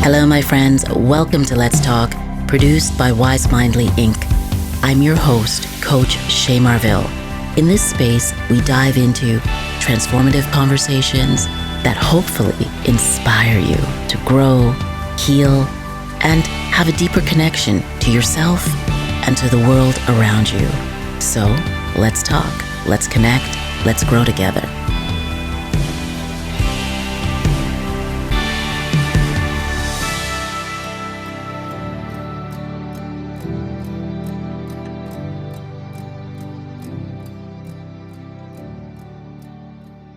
Hello, my friends. Welcome to Let's Talk, produced by WiseMindly Inc. I'm your host, Coach Che Marville. In this space, we dive into transformative conversations that hopefully inspire you to grow, heal, and have a deeper connection to yourself and to the world around you. So, let's talk, let's connect, let's grow together.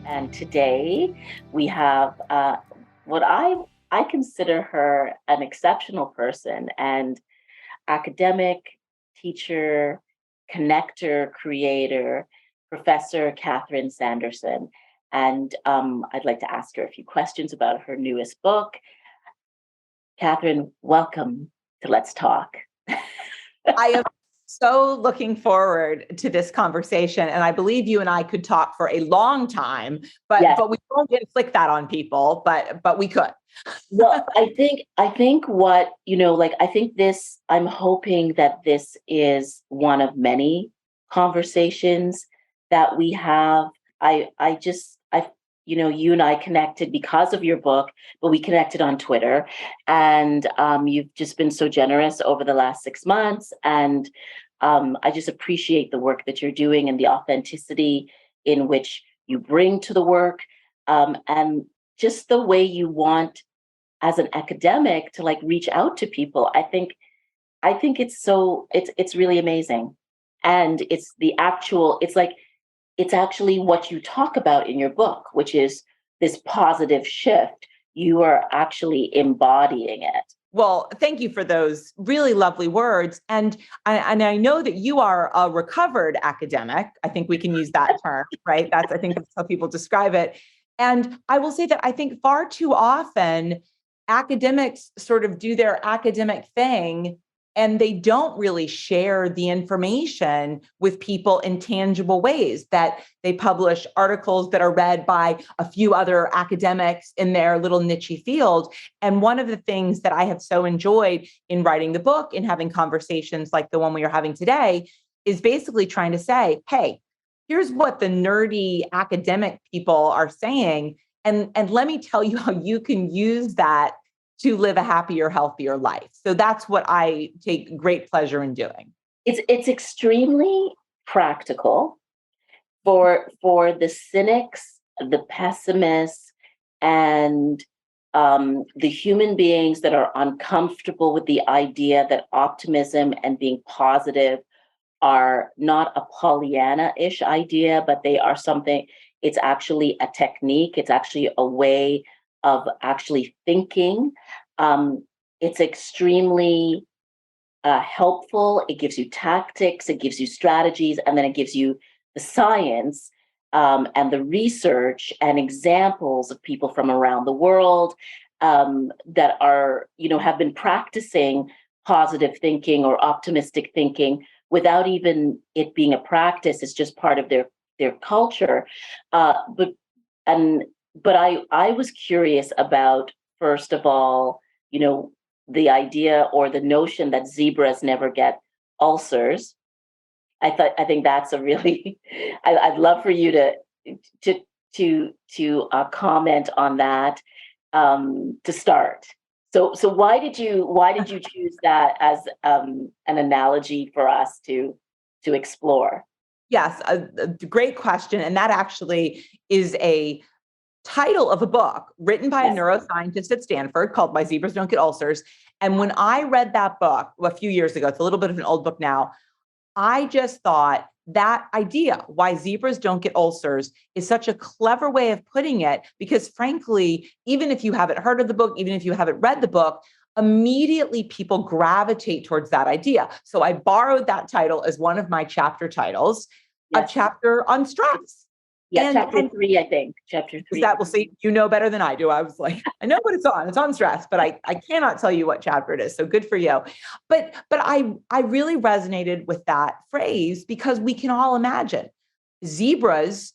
And today we have what I consider her an exceptional person and academic, teacher, connector, creator, Professor Catherine Sanderson. And I'd like to ask her a few questions about her newest book. Catherine, welcome to Let's Talk. I am so looking forward to this conversation, and I believe you and I could talk for a long time, but Yes. but we won't inflict that on people, but we could. Well, I think what, I think this, I'm hoping that this is one of many conversations that we have. You and I connected because of your book, but we connected on Twitter, and you've just been so generous over the last 6 months. And I just appreciate the work that you're doing and the authenticity in which you bring to the work, and just the way you want as an academic to reach out to people. I think it's really amazing. And it's actually what you talk about in your book, which is this positive shift. You are actually embodying it. Well, thank you for those really lovely words. And I know that you are a recovered academic. I think we can use that term, right? I think that's how people describe it. And I will say that I think far too often academics sort of do their academic thing and they don't really share the information with people in tangible ways, that they publish articles that are read by a few other academics in their little niche field. And one of the things that I have so enjoyed in writing the book and having conversations like the one we are having today is basically trying to say, hey, here's what the nerdy academic people are saying. And let me tell you how you can use that to live a happier, healthier life. So that's what I take great pleasure in doing. It's extremely practical for the cynics, the pessimists, and the human beings that are uncomfortable with the idea that optimism and being positive are not a Pollyanna-ish idea, but they are something. It's actually a technique. It's actually a way of actually thinking. It's extremely helpful. It gives you tactics, it gives you strategies, and then it gives you the science, and the research and examples of people from around the world, that are, have been practicing positive thinking or optimistic thinking without even it being a practice. It's just part of their culture. But I was curious about, first of all, the idea or the notion that zebras never get ulcers. I think that's a really, I'd love for you to comment on that, to start. So why did you choose that as an analogy for us to explore? Yes, a great question. And that actually is a title of a book written by a neuroscientist at Stanford called Why Zebras Don't Get Ulcers. And when I read that book a few years ago, it's a little bit of an old book now, I just thought that idea, why zebras don't get ulcers, is such a clever way of putting it, because frankly, even if you haven't heard of the book, even if you haven't read the book, immediately people gravitate towards that idea. So I borrowed that title as one of my chapter titles, a chapter on stress. Yeah, chapter 3, I think. Chapter 3. Is that, we'll see, you know better than I do. I was like, I know what it's on. It's on stress, but I cannot tell you what chapter it is. So good for you. But I really resonated with that phrase because we can all imagine zebras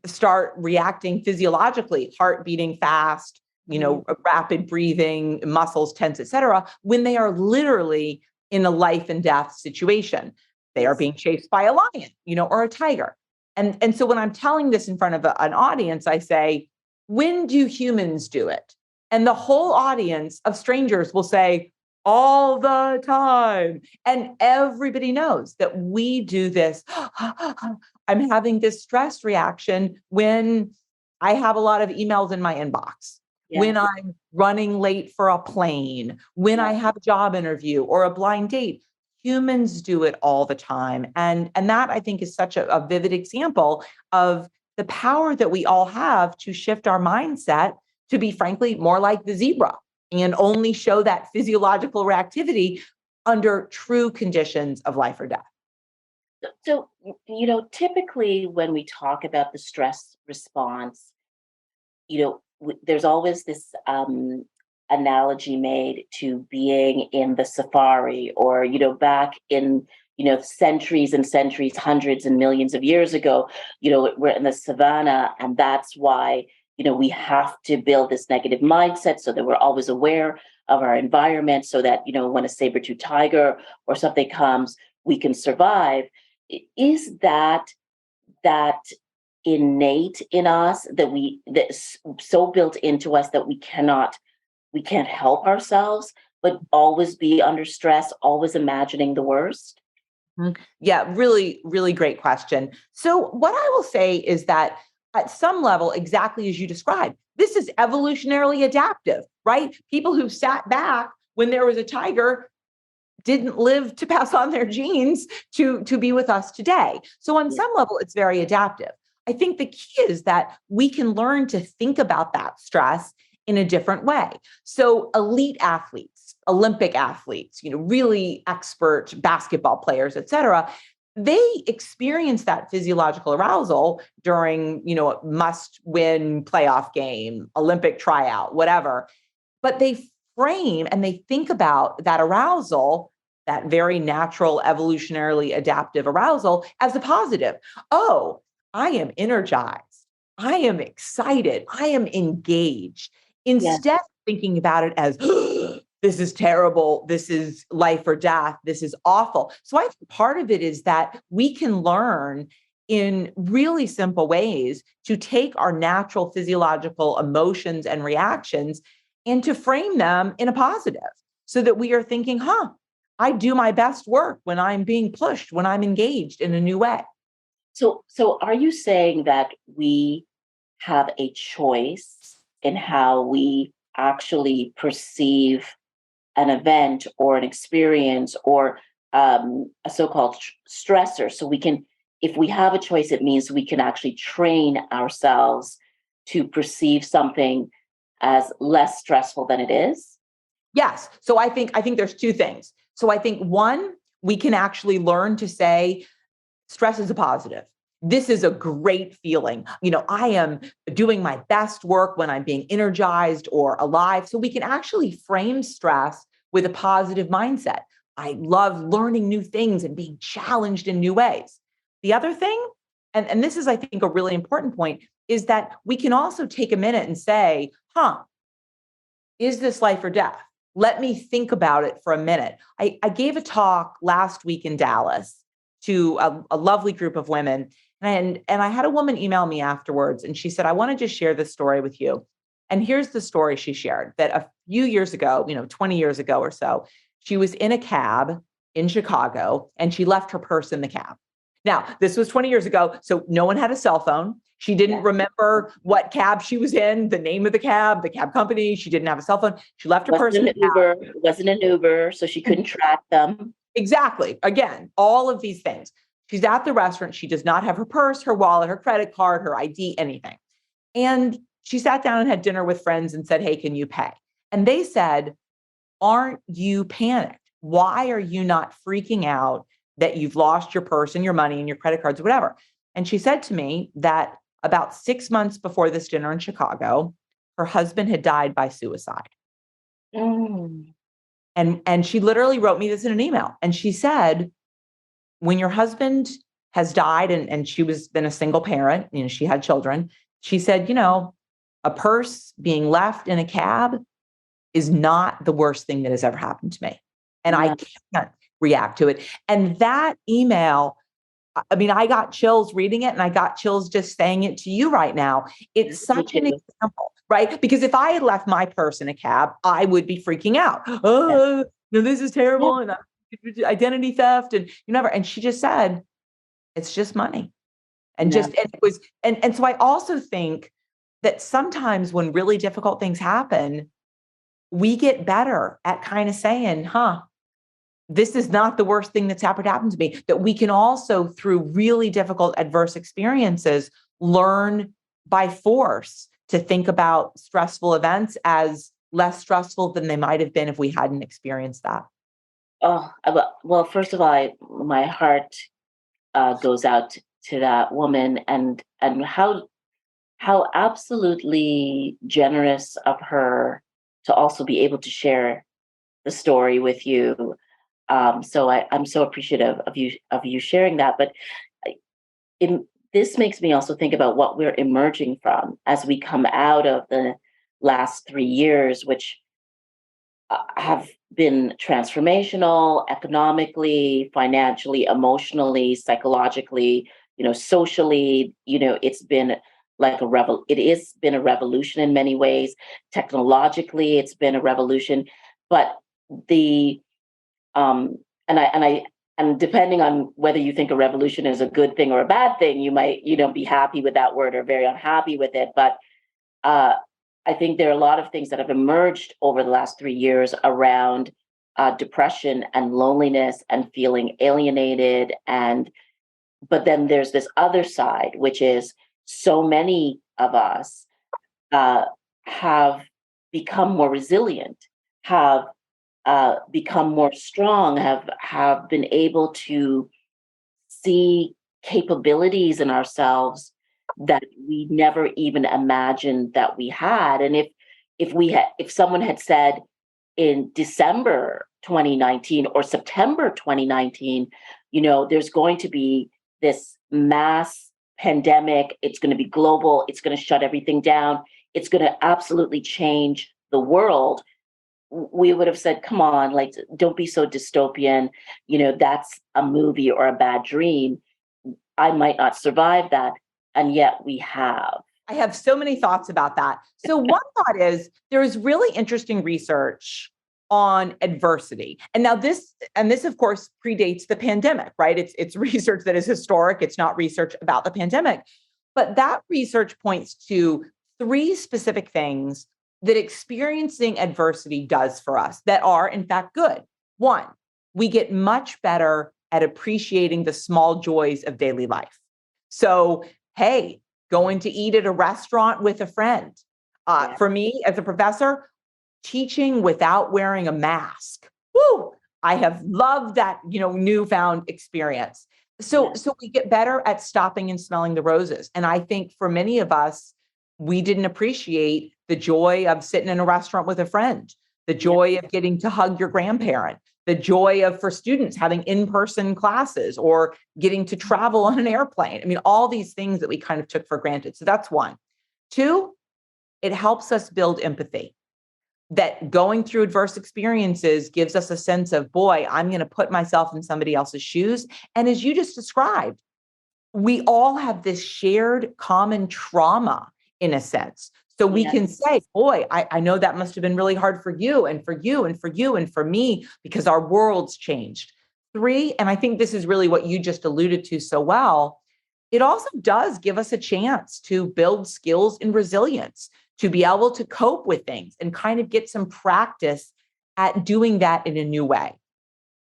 start reacting physiologically, heart beating fast, rapid breathing, muscles tense, et cetera, when they are literally in a life and death situation. They are being chased by a lion, or a tiger. And so when I'm telling this in front of an audience, I say, when do humans do it? And the whole audience of strangers will say, all the time. And everybody knows that we do this. I'm having this stress reaction when I have a lot of emails in my inbox, when I'm running late for a plane, when I have a job interview or a blind date. Humans do it all the time. And that, I think, is such a vivid example of the power that we all have to shift our mindset to be, frankly, more like the zebra and only show that physiological reactivity under true conditions of life or death. So, typically when we talk about the stress response, there's always this analogy made to being in the safari, or back in centuries and centuries, hundreds and millions of years ago. We're in the savannah, and that's why we have to build this negative mindset so that we're always aware of our environment, so that when a saber-tooth tiger or something comes, we can survive. Is that innate in us, that's so built into us that we can't help ourselves, but always be under stress, always imagining the worst? Yeah, really, really great question. So what I will say is that at some level, exactly as you described, this is evolutionarily adaptive, right? People who sat back when there was a tiger didn't live to pass on their genes to be with us today. So on some level, it's very adaptive. I think the key is that we can learn to think about that stress in a different way. So elite athletes, Olympic athletes, really expert basketball players, et cetera, they experience that physiological arousal during, a must-win playoff game, Olympic tryout, whatever. But they frame and they think about that arousal, that very natural, evolutionarily adaptive arousal, as a positive. Oh, I am energized. I am excited. I am engaged. Instead of thinking about it as, this is terrible. This is life or death. This is awful. So I think part of it is that we can learn in really simple ways to take our natural physiological emotions and reactions and to frame them in a positive, so that we are thinking, I do my best work when I'm being pushed, when I'm engaged in a new way. So are you saying that we have a choice in how we actually perceive an event or an experience, or a so-called stressor? So if we have a choice, it means we can actually train ourselves to perceive something as less stressful than it is? Yes. So I think there's two things. So I think one, we can actually learn to say stress is a positive. This is a great feeling. I am doing my best work when I'm being energized or alive. So we can actually frame stress with a positive mindset. I love learning new things and being challenged in new ways. The other thing, and this is, I think, a really important point, is that we can also take a minute and say, is this life or death? Let me think about it for a minute. I gave a talk last week in Dallas to a lovely group of women. And I had a woman email me afterwards, and she said, I want to just share this story with you. And here's the story she shared: that a few years ago, 20 years ago or so, she was in a cab in Chicago and she left her purse in the cab. Now, this was 20 years ago, so no one had a cell phone. She didn't remember what cab she was in, the name of the cab company. She didn't have a cell phone. She left her purse in the cab. It wasn't an Uber, so she couldn't track them. Exactly. Again, all of these things. She's at the restaurant. She does not have her purse, her wallet, her credit card, her ID, anything. And she sat down and had dinner with friends and said, hey, can you pay? And they said, aren't you panicked? Why are you not freaking out that you've lost your purse and your money and your credit cards, whatever? And she said to me that about 6 months before this dinner in Chicago, her husband had died by suicide. Mm. And she literally wrote me this in an email. And she said, when your husband has died, and she was been a single parent, she had children. She said, a purse being left in a cab is not the worst thing that has ever happened to me. And I can't react to it. And that email, I mean, I got chills reading it, and I got chills just saying it to you right now. It's such an example, right? Because if I had left my purse in a cab, I would be freaking out. Oh, no, this is terrible. And identity theft, and you never. And she just said, it's just money. And and it was, and so I also think that sometimes when really difficult things happen, we get better at kind of saying, this is not the worst thing that's happened to me. That we can also, through really difficult, adverse experiences, learn by force to think about stressful events as less stressful than they might have been if we hadn't experienced that. Oh, well, first of all, my heart goes out to that woman, and how absolutely generous of her to also be able to share the story with you. So I'm so appreciative of you sharing that. But this makes me also think about what we're emerging from as we come out of the last 3 years, which have been transformational economically, financially, emotionally, psychologically, socially. It's been like it has been a revolution in many ways. Technologically, it's been a revolution. But the and depending on whether you think a revolution is a good thing or a bad thing, you might be happy with that word or very unhappy with it. But uh, I think there are a lot of things that have emerged over the last 3 years around depression and loneliness and feeling alienated. But then there's this other side, which is so many of us uh, have become more resilient, have become more strong, have been able to see capabilities in ourselves that we never even imagined that we had. And if someone had said in December 2019 or September 2019, there's going to be this mass pandemic, it's going to be global, it's going to shut everything down, it's going to absolutely change the world, we would have said, come on, like, don't be so dystopian. That's a movie or a bad dream. I might not survive that. And yet we have. I have so many thoughts about that. So one thought is there is really interesting research on adversity. And now this of course predates the pandemic, right? It's research that is historic. It's not research about the pandemic. But that research points to 3 specific things that experiencing adversity does for us that are in fact good. 1, we get much better at appreciating the small joys of daily life. So, hey, going to eat at a restaurant with a friend. For me as a professor, teaching without wearing a mask. Woo! I have loved that, newfound experience. So we get better at stopping and smelling the roses. And I think for many of us, we didn't appreciate the joy of sitting in a restaurant with a friend, the joy of getting to hug your grandparent, the joy of, for students, having in-person classes or getting to travel on an airplane. I mean, all these things that we kind of took for granted. So that's 1. 2, it helps us build empathy. That going through adverse experiences gives us a sense of, boy, I'm going to put myself in somebody else's shoes. And as you just described, we all have this shared common trauma in a sense. So we can say, boy, I know that must have been really hard for you and for you and for you and for me because our worlds changed. 3, and I think this is really what you just alluded to so well, it also does give us a chance to build skills in resilience, to be able to cope with things and kind of get some practice at doing that in a new way.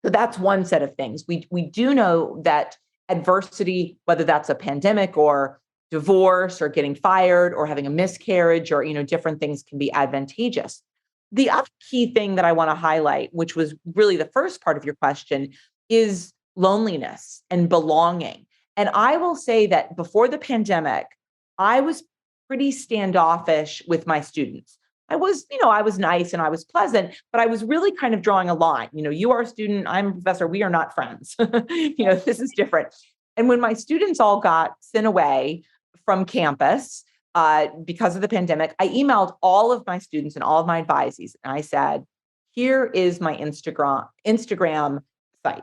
So that's one set of things. We do know that adversity, whether that's a pandemic or divorce or getting fired or having a miscarriage or, different things can be advantageous. The other key thing that I want to highlight, which was really the first part of your question, is loneliness and belonging. And I will say that before the pandemic, I was pretty standoffish with my students. I was nice and I was pleasant, but I was really kind of drawing a line. You are a student, I'm a professor, we are not friends. This is different. And when my students all got sent away from campus, because of the pandemic, I emailed all of my students and all of my advisees, and I said, here is my Instagram site.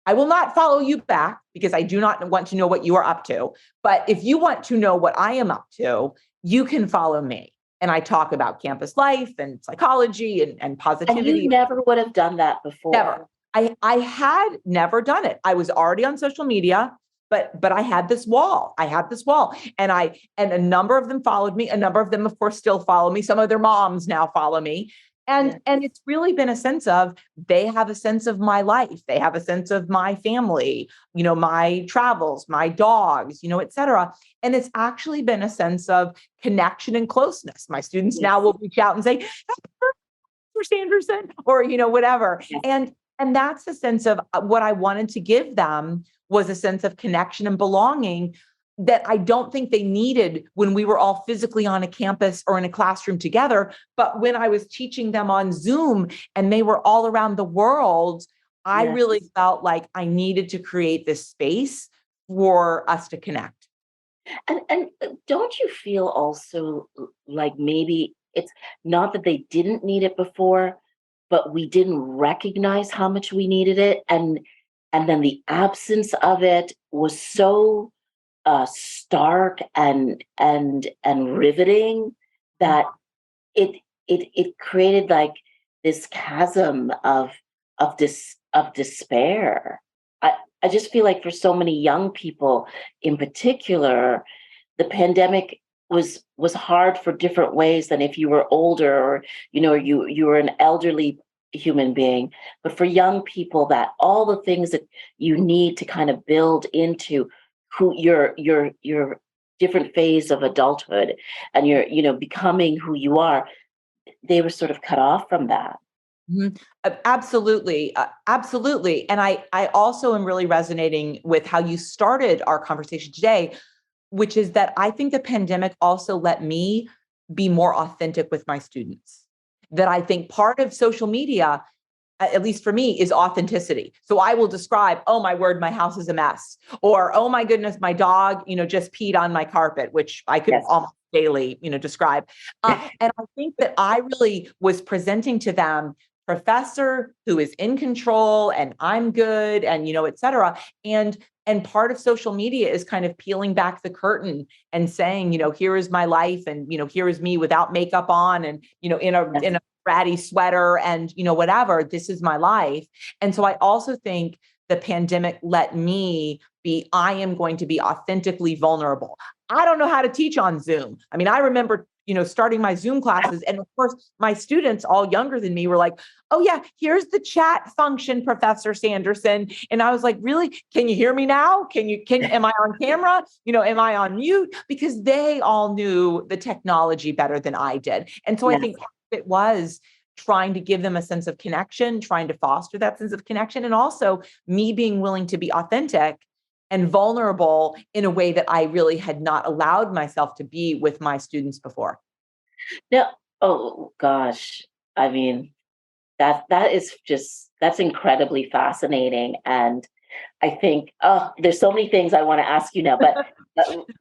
I will not follow you back because I do not want to know what you are up to. But if you want to know what I am up to, you can follow me. And I talk about campus life and psychology and And you positivity. never would have done that before. Never. I had never done it. I was already on social media, but I had this wall. And a number of them followed me. A number of them, of course, still follow me. Some of their moms now follow me. And it's really been a sense of, they have a sense of my life. They have a sense of my family, my travels, my dogs, et cetera. And it's actually been a sense of connection and closeness. My students now will reach out and say, Dr. Sanderson, or, whatever. And that's the sense of what I wanted to give them, was a sense of connection and belonging that I don't think they needed when we were all physically on a campus or in a classroom together. But when I was teaching them on Zoom and they were all around the world, I really felt like I needed to create this space for us to connect. And don't you feel also like maybe it's not that they didn't need it before, but we didn't recognize how much we needed it, and then the absence of it was so stark and riveting that it created like this chasm of despair. I just feel like for so many young people in particular, the pandemic was hard for different ways than if you were older, or you were an elderly human being. But for young people, that all the things that you need to kind of build into who your different phase of adulthood, and you're becoming who you are, they were sort of cut off from that. Mhm. Absolutely. Absolutely. And I also am really resonating with how you started our conversation today, which is that I think the pandemic also let me be more authentic with my students. That I think part of social media, at least for me, is authenticity. So I will describe, oh my word, my house is a mess. Or, oh my goodness, my dog, just peed on my carpet, which I could almost daily, describe. And I think that I really was presenting to them professor who is in control and I'm good and, et cetera. And part of social media is kind of peeling back the curtain and saying, here is my life, and, here is me without makeup on, and, in a ratty sweater, and, whatever, this is my life. And so I also think the pandemic let me I am going to be authentically vulnerable. I don't know how to teach on Zoom. I mean, I remember, starting my Zoom classes, and of course, my students, all younger than me, were like, oh yeah, here's the chat function, Professor Sanderson. And I was like, really? Can you hear me now? Am I on camera? Am I on mute? Because they all knew the technology better than I did. And so I think it was trying to give them a sense of connection, trying to foster that sense of connection, and also me being willing to be authentic and vulnerable in a way that I really had not allowed myself to be with my students before. No, oh gosh. I mean, that's incredibly fascinating. And I think, there's so many things I want to ask you now,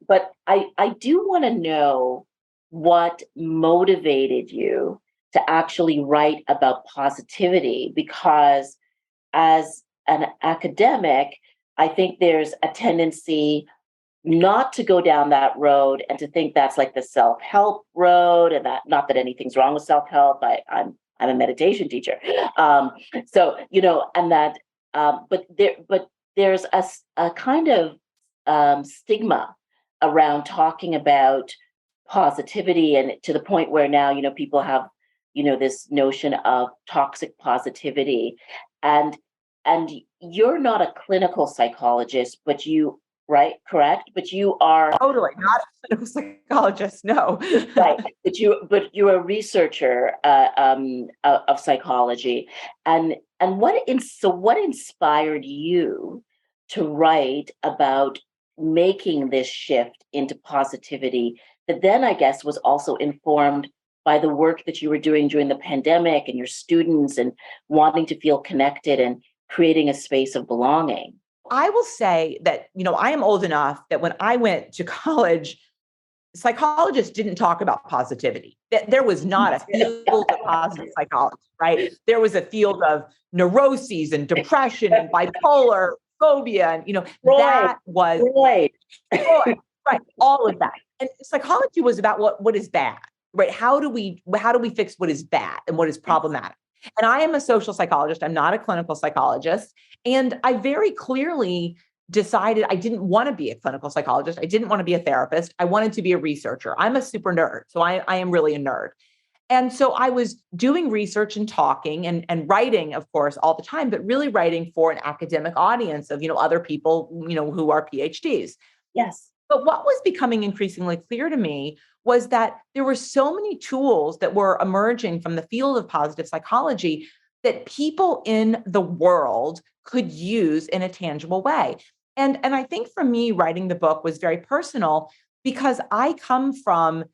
but I do want to know what motivated you to actually write about positivity, because as an academic, I think there's a tendency not to go down that road and to think that's like the self-help road, and that, not that anything's wrong with self-help. I'm a meditation teacher. So, and that, but there's a kind of stigma around talking about positivity, and to the point where now, people have, this notion of toxic positivity. And you're not a clinical psychologist, but right, correct? But you are Totally not a clinical psychologist. No. right. But you're a researcher of psychology, and what inspired you to write about making this shift into positivity, that then I guess was also informed by the work that you were doing during the pandemic and your students, and wanting to feel connected and creating a space of belonging? I will say that, I am old enough that when I went to college, psychologists didn't talk about positivity. There was not a field of positive psychology, right? There was a field of neuroses and depression and bipolar phobia, and that was Freud. right, all of that. And psychology was about what is bad, right? How do we fix what is bad and what is problematic? And I am a social psychologist. I'm not a clinical psychologist. And I very clearly decided I didn't want to be a clinical psychologist. I didn't want to be a therapist. I wanted to be a researcher. I'm a super nerd. So I am really a nerd. And so I was doing research and talking and writing, of course, all the time, but really writing for an academic audience of, other people, who are PhDs. Yes. But what was becoming increasingly clear to me was that there were so many tools that were emerging from the field of positive psychology that people in the world could use in a tangible way. And I think for me, writing the book was very personal because I come from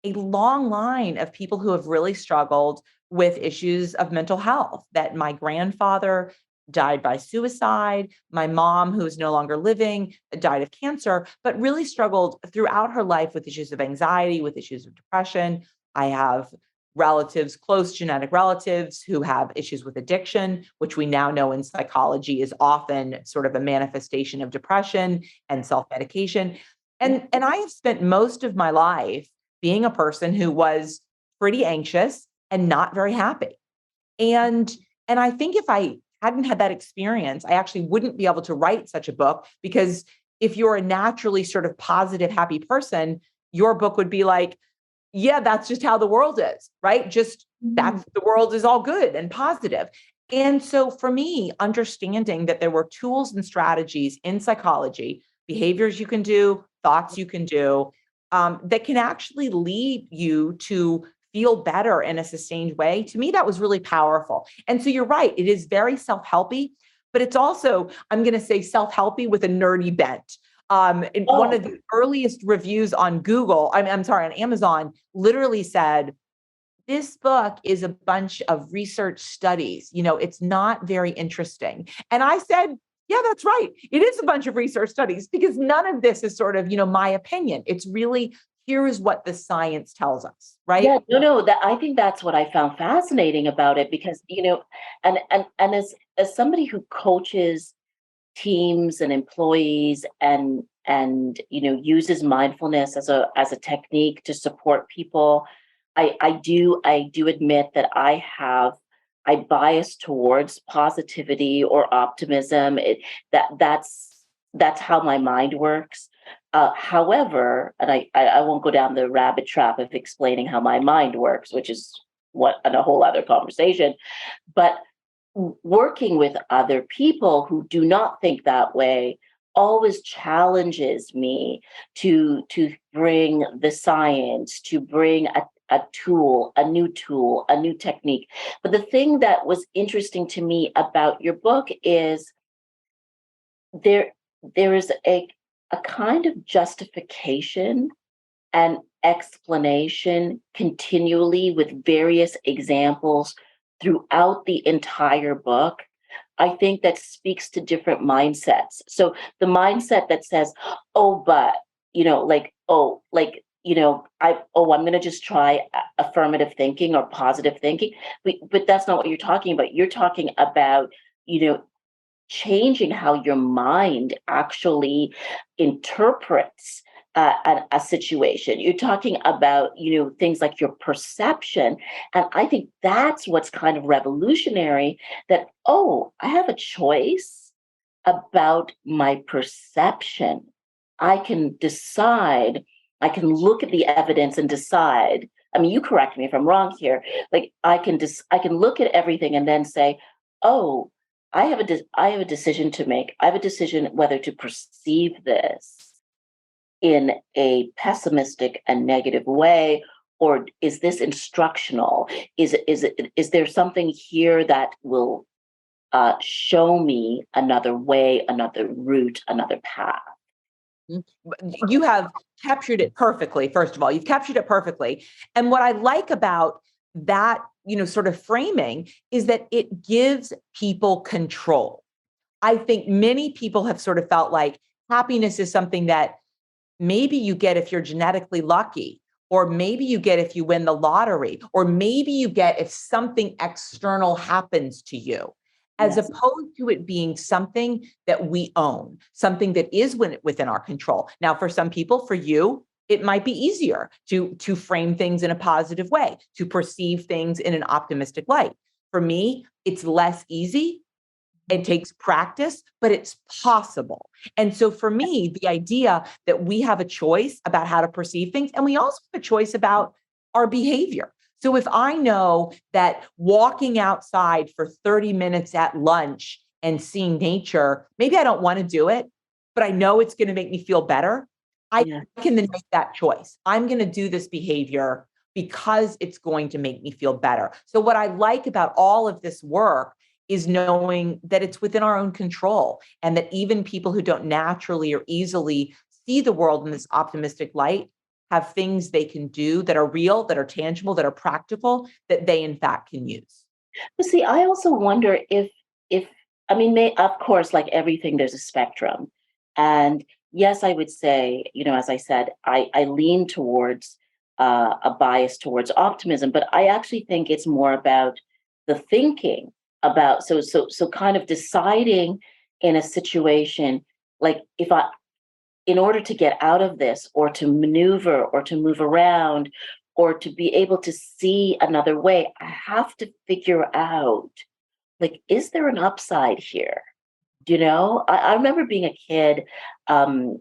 a long line of people who have really struggled with issues of mental health, that my grandfather died by suicide. My mom, who is no longer living, died of cancer, but really struggled throughout her life with issues of anxiety, with issues of depression. I have relatives, close genetic relatives who have issues with addiction, which we now know in psychology is often sort of a manifestation of depression and self-medication. And I have spent most of my life being a person who was pretty anxious and not very happy. And I think if I hadn't had that experience, I actually wouldn't be able to write such a book, because if you're a naturally sort of positive, happy person, your book would be like, yeah, that's just how the world is, right? Just that's the world is all good and positive. And so for me, understanding that there were tools and strategies in psychology, behaviors you can do, thoughts you can do, that can actually lead you to feel better in a sustained way. To me, that was really powerful. And so you're right, it is very self-helpy, but it's also, I'm going to say, self-helpy with a nerdy bent. One of the earliest reviews on Google, I'm sorry, on Amazon, literally said, this book is a bunch of research studies. It's not very interesting. And I said, yeah, that's right. It is a bunch of research studies, because none of this is sort of, my opinion. It's really, here is what the science tells us, right? Yeah, no, that I think that's what I found fascinating about it, because, and as somebody who coaches teams and employees and uses mindfulness as a technique to support people, I do admit that I bias towards positivity or optimism. That's how my mind works. However, and I won't go down the rabbit trap of explaining how my mind works, which is a whole other conversation. But working with other people who do not think that way always challenges me to bring the science, to bring a tool, a new technique. But the thing that was interesting to me about your book is there is a kind of justification and explanation continually, with various examples throughout the entire book. I think that speaks to different mindsets. So the mindset that says, oh, but, I'm going to just try affirmative thinking or positive thinking. But that's not what you're talking about. You're talking about, changing how your mind actually interprets a situation. You're talking about, things like your perception. And I think that's what's kind of revolutionary, that, I have a choice about my perception. I can decide, I can look at the evidence and decide. I mean, you correct me if I'm wrong here. Like I can look at everything and then say, oh, I have a decision to make. I have a decision whether to perceive this in a pessimistic and negative way, or is this instructional? Is there something here that will show me another way, another route, another path? You have captured it perfectly. First of all, you've captured it perfectly. And what I like about that, sort of framing, is that it gives people control. I think many people have sort of felt like happiness is something that maybe you get if you're genetically lucky, or maybe you get if you win the lottery, or maybe you get if something external happens to you, as Yes. opposed to it being something that we own, something that is within our control. Now, for some people, for you, it might be easier to frame things in a positive way, to perceive things in an optimistic light. For me, it's less easy. It takes practice, but it's possible. And so for me, the idea that we have a choice about how to perceive things, and we also have a choice about our behavior. So if I know that walking outside for 30 minutes at lunch and seeing nature, maybe I don't want to do it, but I know it's going to make me feel better, I Yeah. can then make that choice. I'm going to do this behavior because it's going to make me feel better. So what I like about all of this work is knowing that it's within our own control, and that even people who don't naturally or easily see the world in this optimistic light have things they can do that are real, that are tangible, that are practical, that they in fact can use. But see, I also wonder if I mean, of course, like everything, there's a spectrum, and yes, I would say, as I said, I lean towards a bias towards optimism, but I actually think it's more about the thinking about so kind of deciding in a situation, like if I in order to get out of this or to maneuver or to move around or to be able to see another way, I have to figure out, like, is there an upside here? I remember being a kid. Um,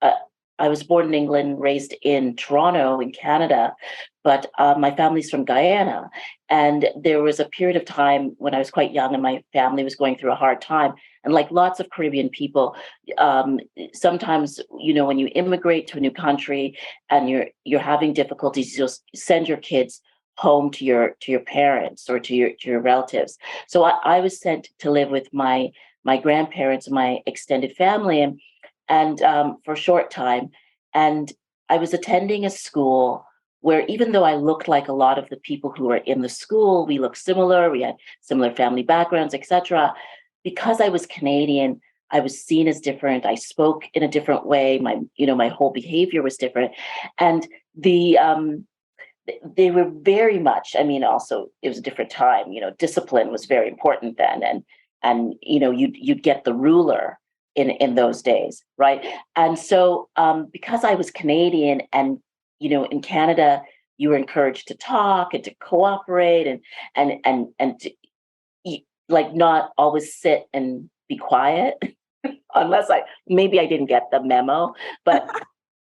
uh, I was born in England, raised in Toronto, in Canada, but my family's from Guyana. And there was a period of time when I was quite young and my family was going through a hard time. And like lots of Caribbean people, um, sometimes, when you immigrate to a new country and you're having difficulties, you'll send your kids home to your parents or to your relatives. So I was sent to live with my grandparents and my extended family. And for a short time. And I was attending a school where, even though I looked like a lot of the people who were in the school, we looked similar, we had similar family backgrounds, etc. Because I was Canadian, I was seen as different. I spoke in a different way. My whole behavior was different, and they were very much. I mean, also it was a different time. Discipline was very important then, and you'd get the ruler in those days, right? And so because I was Canadian, and in Canada you were encouraged to talk and to cooperate and to like not always sit and be quiet unless I didn't get the memo, but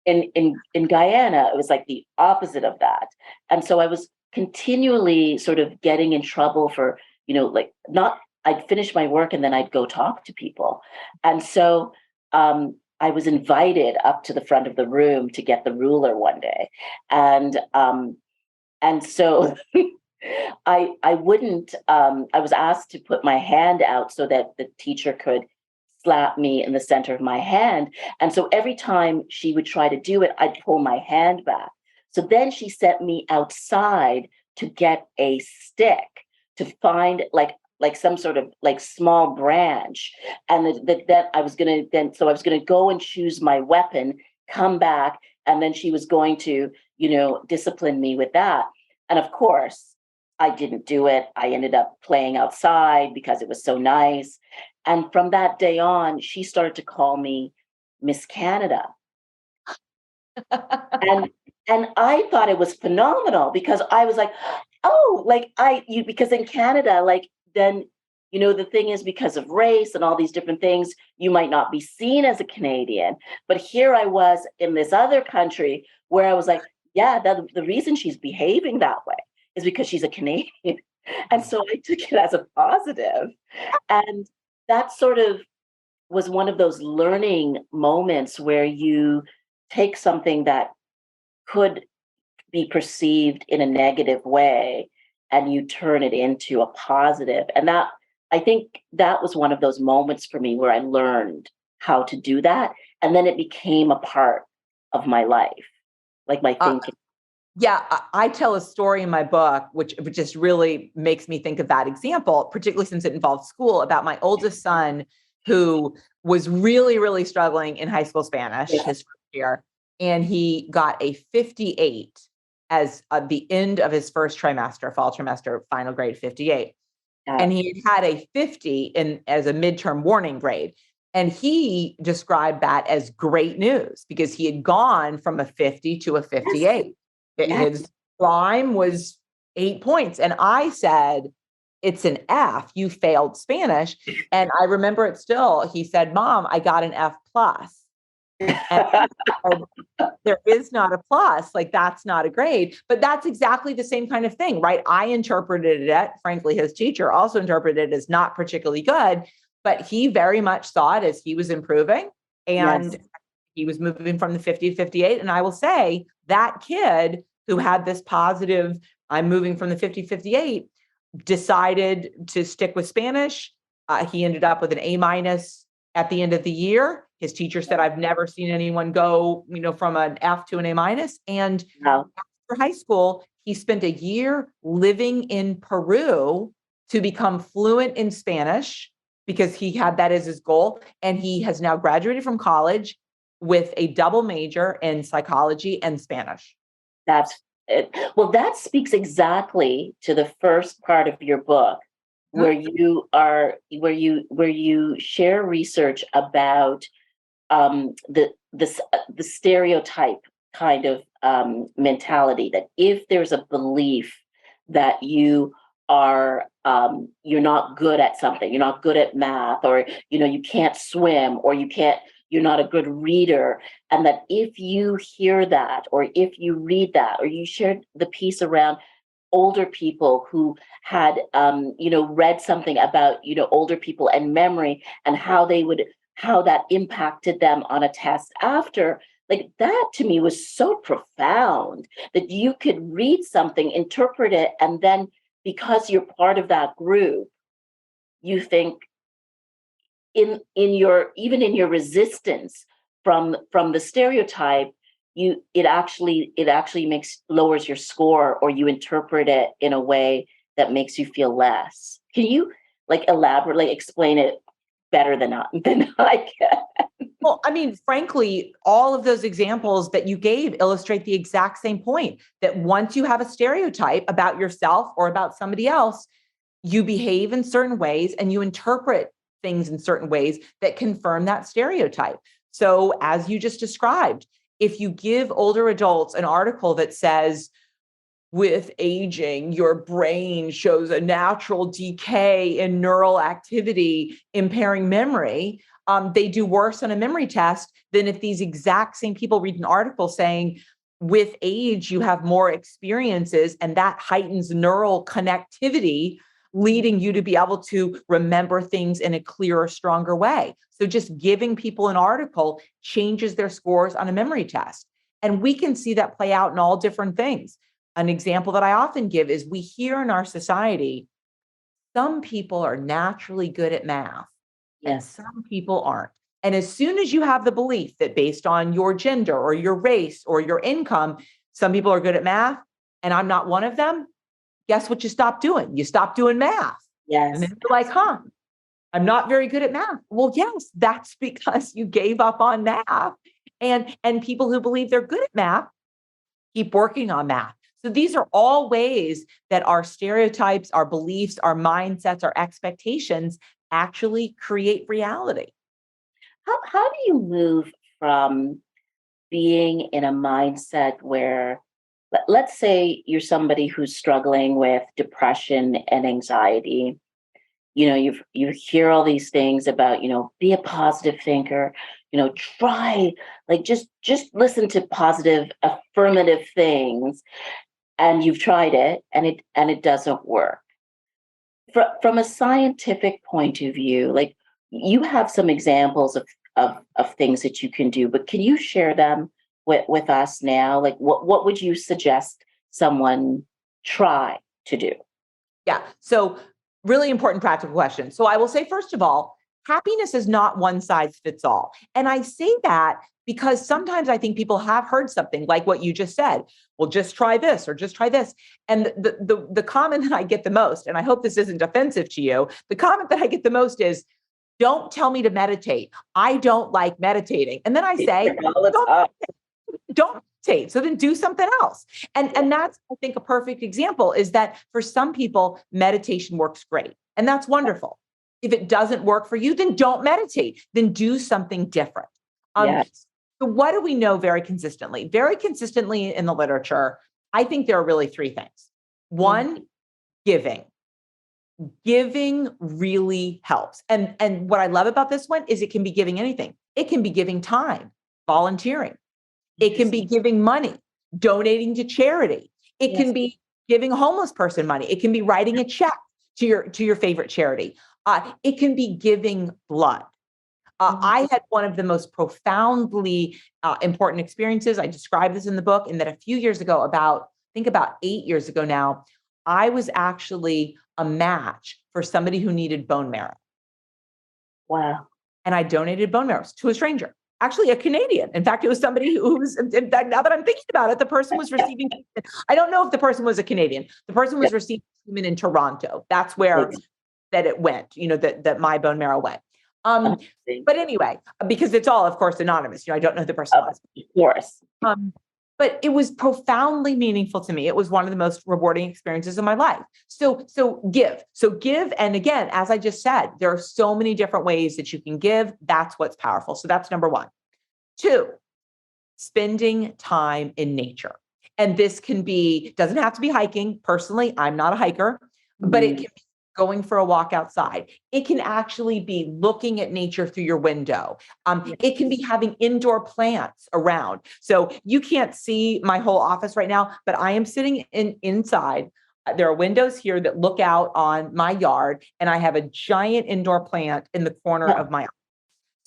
in Guyana it was like the opposite of that. And so I was continually sort of getting in trouble for, like, not, I'd finish my work and then I'd go talk to people. And so I was invited up to the front of the room to get the ruler one day. And so I wouldn't, I was asked to put my hand out so that the teacher could slap me in the center of my hand. And so every time she would try to do it, I'd pull my hand back. So then she sent me outside to get a stick, to find like some sort of like small branch. And that I was gonna go and choose my weapon, come back, and then she was going to, discipline me with that. And of course, I didn't do it. I ended up playing outside because it was so nice. And from that day on, she started to call me Miss Canada. And and I thought it was phenomenal because I was like, oh, like because in Canada, like, then, the thing is, because of race and all these different things, you might not be seen as a Canadian. But here I was in this other country where I was like, yeah, the reason she's behaving that way is because she's a Canadian. And so I took it as a positive. And that sort of was one of those learning moments where you take something that could be perceived in a negative way and you turn it into a positive. And that, I think that was one of those moments for me where I learned how to do that. And then it became a part of my life, like my thinking. Yeah, I tell a story in my book, which just really makes me think of that example, particularly since it involves school, about my oldest son who was really, really struggling in high school Spanish Yeah. his first year. and he got a 58 as the end of his first trimester, fall trimester, final grade 58. And he had a 50 as a midterm warning grade. And he described that as great news because he had gone from a 50 to a 58. Yes. His climb was 8 points. And I said, it's an F, you failed Spanish. And I remember it still. He said, Mom, I got an F plus. And there is not a plus, like that's not a grade, but that's exactly the same kind of thing, right? I interpreted it, frankly, his teacher also interpreted it as not particularly good, but he very much saw it as he was improving and he was moving from the 50 to 58. And I will say that kid who had this positive, I'm moving from the 50 to 58, decided to stick with Spanish. He ended up with an A minus at the end of the year. His teacher said, I've never seen anyone go, from an F to an A minus. And after high school, he spent a year living in Peru to become fluent in Spanish because he had that as his goal. And he has now graduated from college with a double major in psychology and Spanish. That's it. Well, that speaks exactly to the first part of your book, where you share research about the stereotype kind of mentality, that if there's a belief that you are you're not good at something, you're not good at math, or you can't swim, or you're not a good reader, and that if you hear that, or if you read that, or you shared the piece around older people who had read something about older people and memory, and how that impacted them on a test after. Like, that to me was so profound, that you could read something, interpret it, and then because you're part of that group, you think in your resistance from the stereotype, it actually lowers your score, or you interpret it in a way that makes you feel less. Can you elaborate, explain it better than I can? Well, I mean, frankly, all of those examples that you gave illustrate the exact same point, that once you have a stereotype about yourself or about somebody else, you behave in certain ways and you interpret things in certain ways that confirm that stereotype. So as you just described, if you give older adults an article that says, with aging, your brain shows a natural decay in neural activity, impairing memory, they do worse on a memory test than if these exact same people read an article saying, with age, you have more experiences and that heightens neural connectivity, leading you to be able to remember things in a clearer, stronger way. So just giving people an article changes their scores on a memory test. And we can see that play out in all different things. An example that I often give is, we hear in our society, some people are naturally good at math and some people aren't. And as soon as you have the belief that based on your gender or your race or your income, some people are good at math and I'm not one of them, guess what you stop doing? You stop doing math. Yes. And then you're like, I'm not very good at math. Well, yes, that's because you gave up on math. And people who believe they're good at math keep working on math. So these are all ways that our stereotypes, our beliefs, our mindsets, our expectations actually create reality. How do you move from being in a mindset where, let's say you're somebody who's struggling with depression and anxiety? You hear all these things about, be a positive thinker, try, just listen to positive, affirmative things, and you've tried it and it doesn't work. From a scientific point of view, you have some examples of things that you can do, but can you share them with us now? What would you suggest someone try to do? Yeah. So really important practical question. So I will say, first of all, happiness is not one size fits all. And I say that because sometimes I think people have heard something like what you just said. Well, just try this or just try this. And the comment that I get the most, and I hope this isn't offensive to you, the comment that I get the most is, don't tell me to meditate. I don't like meditating. And then I say, don't meditate. So then do something else. And that's, I think, a perfect example is that for some people, meditation works great. And that's wonderful. If it doesn't work for you, then don't meditate. Then do something different. Yes. So what do we know very consistently? Very consistently in the literature, I think there are really three things. One, giving. Giving really helps. And what I love about this one is it can be giving anything. It can be giving time, volunteering. It can be giving money, donating to charity. It can be giving a homeless person money. It can be writing a check to your favorite charity. It can be giving blood. I had one of the most profoundly important experiences. I describe this in the book, in that a few years ago, about 8 years ago now, I was actually a match for somebody who needed bone marrow. Wow. And I donated bone marrow to a stranger, actually a Canadian. In fact, it was somebody who's, in fact, now that I'm thinking about it, the person was receiving, I don't know if the person was a Canadian. The person was receiving treatment in Toronto. That's where that it went, that my bone marrow went. But anyway, because it's all, of course, anonymous. I don't know who the person was. Of course. But it was profoundly meaningful to me. It was one of the most rewarding experiences of my life. So give. And again, as I just said, there are so many different ways that you can give. That's what's powerful. So that's number one. Two, spending time in nature. And this doesn't have to be hiking. Personally, I'm not a hiker, but it can be going for a walk outside. It can actually be looking at nature through your window. It can be having indoor plants around. So you can't see my whole office right now, but I am sitting inside. There are windows here that look out on my yard, and I have a giant indoor plant in the corner of my office.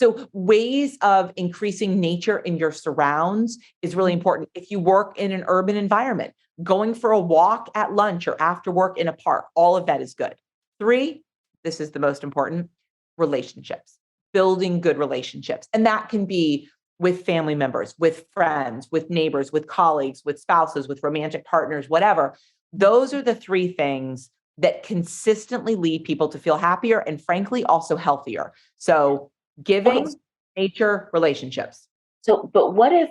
So ways of increasing nature in your surrounds is really important. If you work in an urban environment, going for a walk at lunch or after work in a park, all of that is good. 3, this is the most important, relationships, building good relationships. And that can be with family members, with friends, with neighbors, with colleagues, with spouses, with romantic partners, whatever. Those are the 3 things that consistently lead people to feel happier and, frankly, also healthier. So giving, nature, relationships. So, but what if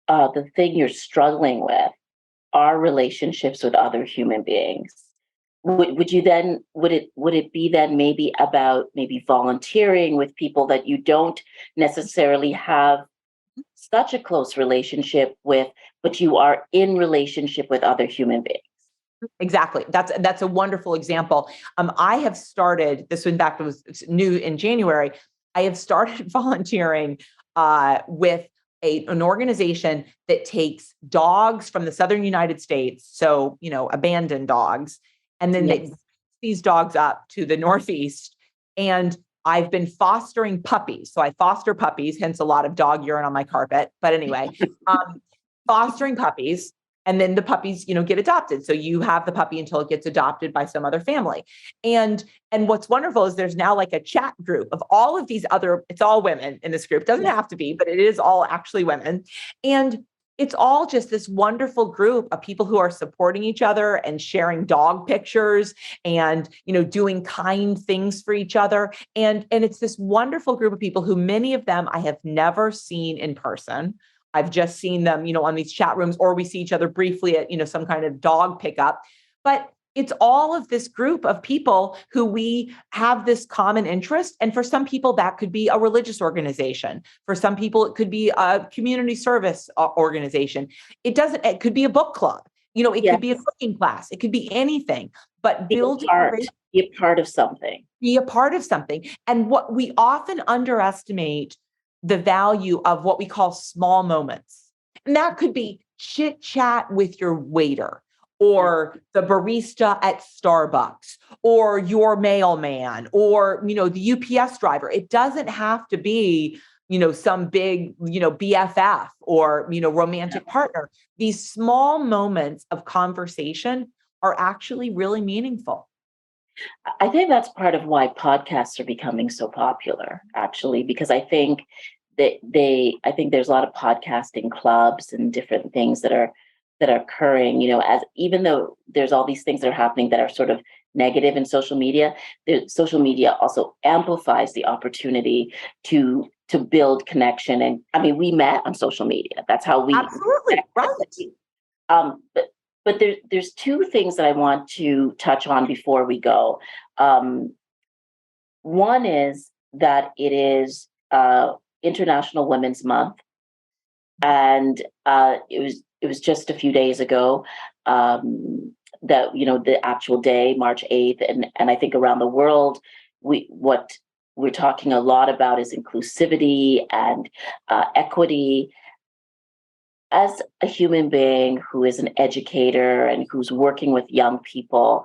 the thing you're struggling with are relationships with other human beings? Would it be then maybe about volunteering with people that you don't necessarily have such a close relationship with, but you are in relationship with other human beings? Exactly. That's a wonderful example. I have started, this in fact was new in January, I have started volunteering with an organization that takes dogs from the Southern United States, so, abandoned dogs, and then they these dogs up to the Northeast. And I've been fostering puppies. So I foster puppies, hence a lot of dog urine on my carpet. But anyway, fostering puppies. And then the puppies, get adopted. So you have the puppy until it gets adopted by some other family. And what's wonderful is there's now like a chat group of all of these it's all women in this group. It doesn't have to be, but it is all actually women. And it's all just this wonderful group of people who are supporting each other and sharing dog pictures and, doing kind things for each other. And it's this wonderful group of people who, many of them I have never seen in person. I've just seen them, on these chat rooms, or we see each other briefly at, some kind of dog pickup. But it's all of this group of people who we have this common interest. And for some people, that could be a religious organization. For some people, it could be a community service organization. It could be a book club. It could be a cooking class. It could be anything. But be a part of something. Be a part of something. And what we often underestimate the value of what we call small moments. And that could be chit chat with your waiter, or the barista at Starbucks, or your mailman, or, the UPS driver. It doesn't have to be, some big, BFF or, romantic partner. These small moments of conversation are actually really meaningful. I think that's part of why podcasts are becoming so popular, actually, because I think I think there's a lot of podcasting clubs and different things that are occurring, as even though there's all these things that are happening that are sort of negative in social media, social media also amplifies the opportunity to to build connection. And I mean, we met on social media. That's how we Absolutely, right. But there's two things that I want to touch on before we go. One is that it is International Women's Month, and it was just a few days ago that the actual day, March 8th, and I think around the world, what we're talking a lot about is inclusivity and equity. As a human being who is an educator and who's working with young people,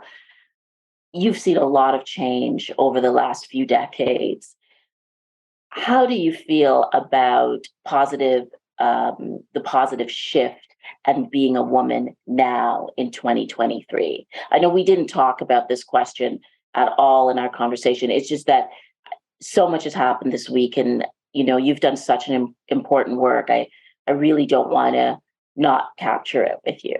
you've seen a lot of change over the last few decades. How do you feel about the positive shift and being a woman now in 2023? I know we didn't talk about this question at all in our conversation. It's just that so much has happened this week, and you've done such an important work. I really don't want to not capture it with you.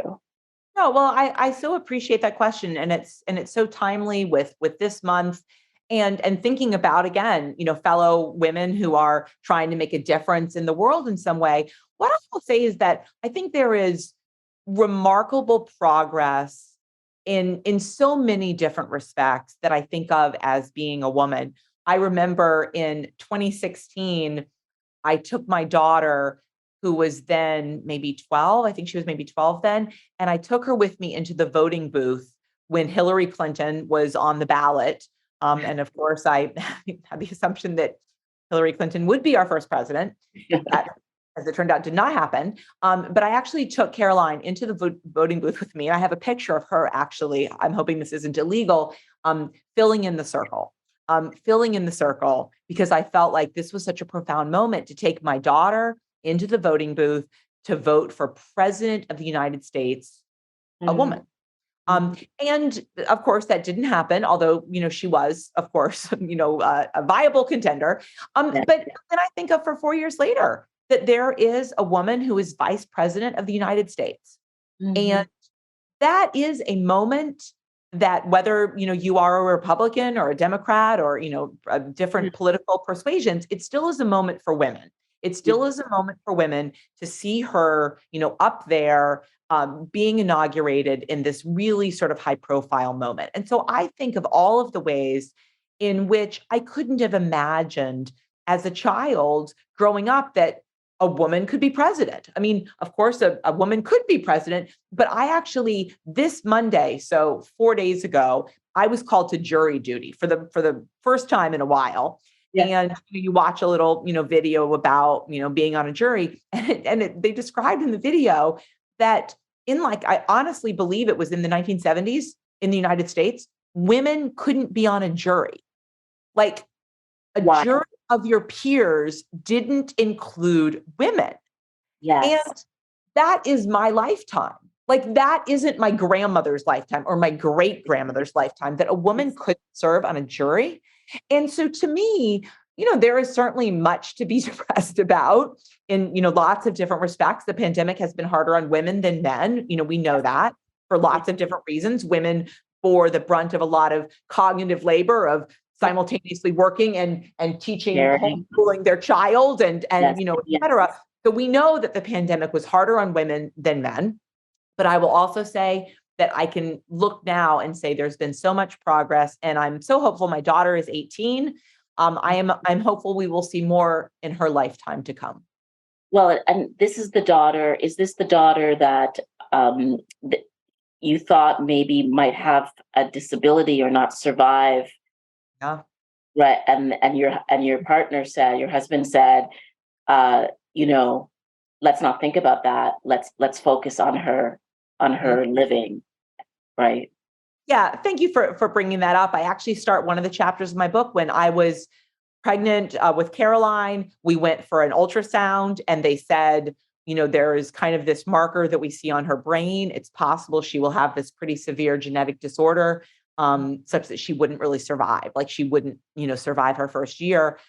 No, well, I so appreciate that question, and it's so timely with this month, and thinking about, again, fellow women who are trying to make a difference in the world in some way. What I will say is that I think there is remarkable progress in so many different respects that I think of as being a woman. I remember in 2016, I took my daughter, who was then maybe 12, I think she was maybe 12 then, and I took her with me into the voting booth when Hillary Clinton was on the ballot. And of course, I had the assumption that Hillary Clinton would be our first president. That, as it turned out, did not happen. But I actually took Caroline into the voting booth with me. I have a picture of her, actually. I'm hoping this isn't illegal, filling in the circle. Because I felt like this was such a profound moment to take my daughter into the voting booth to vote for President of the United States, a woman. And of course, that didn't happen, although, she was, of course, a viable contender. But then I think of, for 4 years later, that there is a woman who is Vice President of the United States. And that is a moment that, whether, you are a Republican or a Democrat or, different political persuasions, it still is a moment for women. It still is a moment for women to see her, up there, being inaugurated in this really sort of high profile moment. And so I think of all of the ways in which I couldn't have imagined as a child growing up that a woman could be president. I mean, of course, a woman could be president, but I actually, this Monday, so 4 days ago, I was called to jury duty for the first time in a while. Yeah. And you watch a little, video about, being on a jury, and they described in the video that I honestly believe it was in the 1970s in the United States, women couldn't be on a jury. Like, a jury of your peers didn't include women. Yes. And that is my lifetime. Like, that isn't my grandmother's lifetime or my great grandmother's lifetime that a woman could serve on a jury. And so to me, there is certainly much to be depressed about in, lots of different respects. The pandemic has been harder on women than men. We know that for lots of different reasons. Women bore the brunt of a lot of cognitive labor of simultaneously working and teaching, homeschooling their child and et cetera. So we know that the pandemic was harder on women than men. But I will also say that I can look now and say there's been so much progress, and I'm so hopeful. My daughter is 18. I'm hopeful we will see more in her lifetime to come. Well, and this is the daughter. Is this the daughter that you thought maybe might have a disability or not survive? Yeah. Right. And your partner said, your husband said, let's not think about that. Let's focus on her living. Right. Yeah. Thank you for bringing that up. I actually start one of the chapters of my book when I was pregnant with Caroline. We went for an ultrasound, and they said, there is kind of this marker that we see on her brain. It's possible she will have this pretty severe genetic disorder, such that she wouldn't really survive. Like, she wouldn't, survive her first year.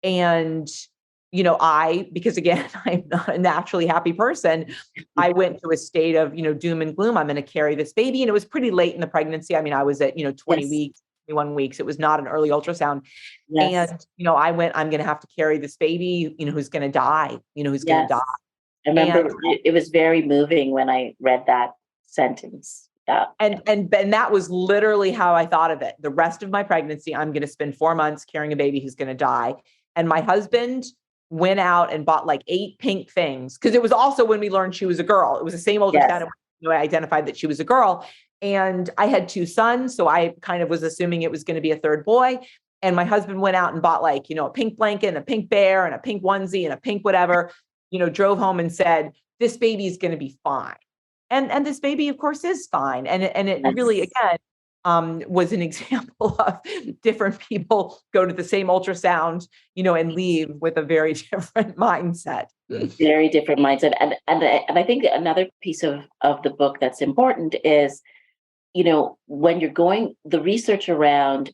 And, because again, I'm not a naturally happy person, I went to a state of, doom and gloom. I'm going to carry this baby. And it was pretty late in the pregnancy. I mean, I was at, 20 weeks, 21 weeks. It was not an early ultrasound. Yes. And, I'm going to have to carry this baby, who's going to die, who's going to Yes. die. I remember it was very moving when I read that sentence. Yeah. And that was literally how I thought of it. The rest of my pregnancy, I'm going to spend 4 months carrying a baby who's going to die. And my husband went out and bought like 8 pink things. Cause it was also when we learned she was a girl. It was the same ultrasound. I identified that she was a girl, and I had 2 sons. So I kind of was assuming it was going to be a third boy. And my husband went out and bought like, a pink blanket and a pink bear and a pink onesie and a pink whatever, drove home and said, this baby is going to be fine. And this baby, of course, is fine. And it really, again, was an example of different people go to the same ultrasound, and leave with a very different mindset. Very different mindset. And I think another piece of the book that's important is, when you're going, the research around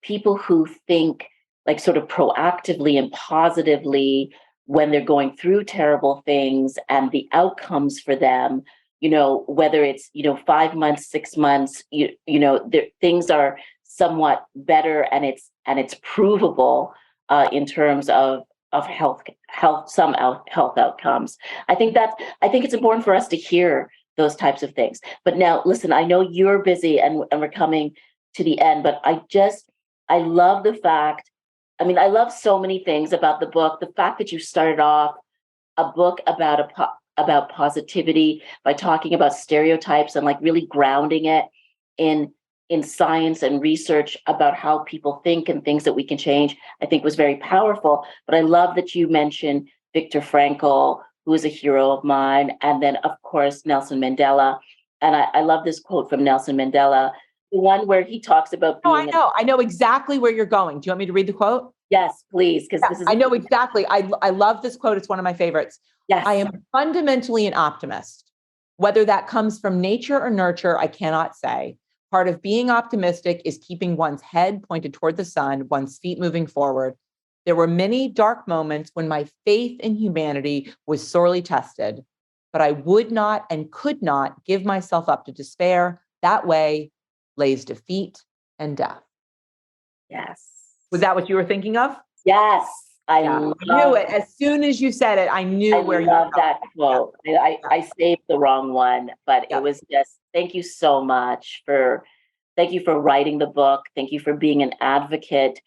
people who think like sort of proactively and positively when they're going through terrible things and the outcomes for them, whether it's, 5 months, 6 months, things are somewhat better, and it's provable in terms of health outcomes. I think it's important for us to hear those types of things. But now, listen, I know you're busy and we're coming to the end, but I love the fact, I love so many things about the book. The fact that you started off a book about positivity by talking about stereotypes and like really grounding it in science and research about how people think and things that we can change, I think was very powerful. But I love that you mentioned Viktor Frankl, who is a hero of mine, and then of course Nelson Mandela. And I love this quote from Nelson Mandela, the one where he talks about being. I know exactly where you're going. Do you want me to read the quote? Yes, please, because this is. I know exactly. I love this quote. It's one of my favorites. Yes. I am fundamentally an optimist. Whether that comes from nature or nurture, I cannot say. Part of being optimistic is keeping one's head pointed toward the sun, one's feet moving forward. There were many dark moments when my faith in humanity was sorely tested, but I would not and could not give myself up to despair. That way lays defeat and death. Yes. Was that what you were thinking of? Yes. I knew it. As soon as you said it, I knew where you were going. That quote. Yeah. I saved the wrong one, but it was just, thank you so much thank you for writing the book. Thank you for being an advocate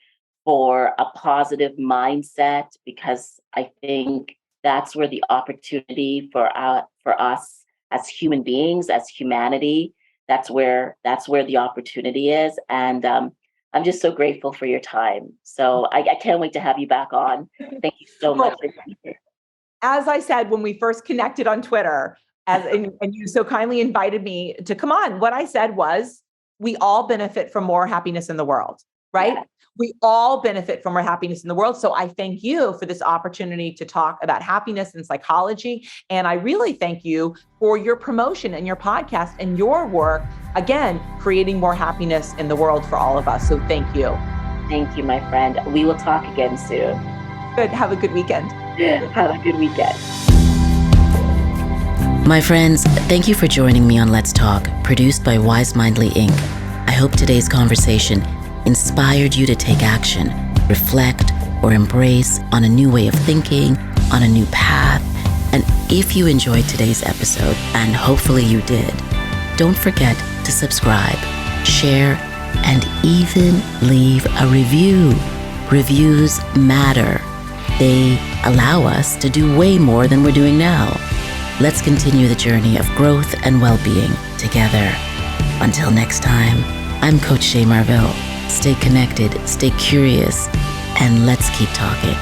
for a positive mindset, because I think that's where the opportunity for us as human beings, as humanity, that's where the opportunity is. And I'm just so grateful for your time. So I can't wait to have you back on. Thank you so much for being here. As I said, when we first connected on Twitter, and you so kindly invited me to come on, what I said was, we all benefit from more happiness in the world, right? Yeah. We all benefit from more happiness in the world. So I thank you for this opportunity to talk about happiness and psychology. And I really thank you for your promotion and your podcast and your work, again, creating more happiness in the world for all of us. So thank you. Thank you, my friend. We will talk again soon. Good. Have a good weekend. Have a good weekend. My friends, thank you for joining me on Let's Talk, produced by WiseMindly Inc. I hope today's conversation inspired you to take action, reflect, or embrace on a new way of thinking, on a new path. And if you enjoyed today's episode, and hopefully you did, don't forget to subscribe, share, and even leave a review. Reviews matter. They allow us to do way more than we're doing now. Let's continue the journey of growth and well-being together. Until next time, I'm Coach Che Marville. Stay connected, stay curious, and let's keep talking.